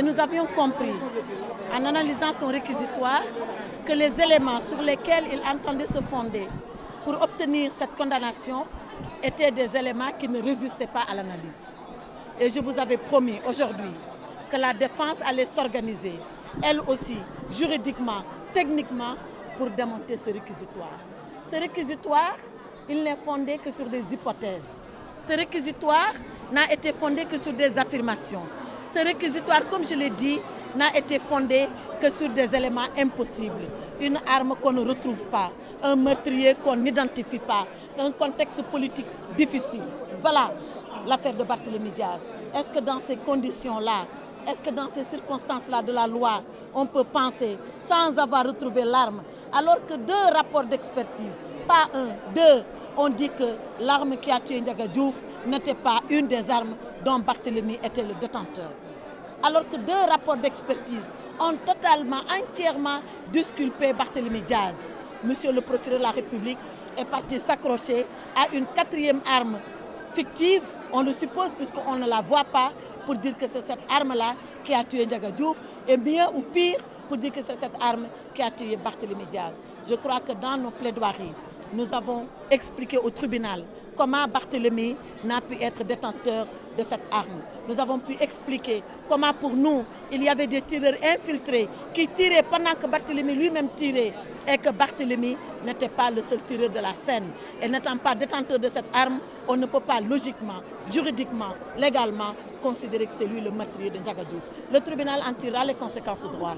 Et nous avions compris, en analysant son réquisitoire, que les éléments sur lesquels il entendait se fonder pour obtenir cette condamnation étaient des éléments qui ne résistaient pas à l'analyse. Et je vous avais promis aujourd'hui que la défense allait s'organiser, elle aussi, juridiquement, techniquement, pour démonter ce réquisitoire. Ce réquisitoire, il n'est fondé que sur des hypothèses. Ce réquisitoire n'a été fondé que sur des affirmations. Ce réquisitoire, comme je l'ai dit, n'a été fondé que sur des éléments impossibles. Une arme qu'on ne retrouve pas, un meurtrier qu'on n'identifie pas, un contexte politique difficile. Voilà l'affaire de Barthélémy Diaz. Est-ce que dans ces conditions-là, est-ce que dans ces circonstances-là de la loi, on peut penser, sans avoir retrouvé l'arme, alors que 2 rapports d'expertise, pas 1, 2, on dit que l'arme qui a tué Ndiaga Diouf n'était pas une des armes dont Barthélémy était le détenteur. Alors que 2 rapports d'expertise ont totalement, entièrement disculpé Barthélémy Diaz. Monsieur le procureur de la République est parti s'accrocher à une 4e arme fictive, on le suppose puisqu'on ne la voit pas, pour dire que c'est cette arme-là qui a tué Ndiaga Diouf, et mieux ou pire pour dire que c'est cette arme qui a tué Barthélémy Diaz. Je crois que dans nos plaidoiries, nous avons expliqué au tribunal comment Barthélémy n'a pu être détenteur de cette arme. Nous avons pu expliquer comment pour nous, il y avait des tireurs infiltrés qui tiraient pendant que Barthélémy lui-même tirait et que Barthélémy n'était pas le seul tireur de la scène. Et n'étant pas détenteur de cette arme, on ne peut pas logiquement, juridiquement, légalement considérer que c'est lui le meurtrier de Ndiaga Diouf. Le tribunal en tirera les conséquences de droit.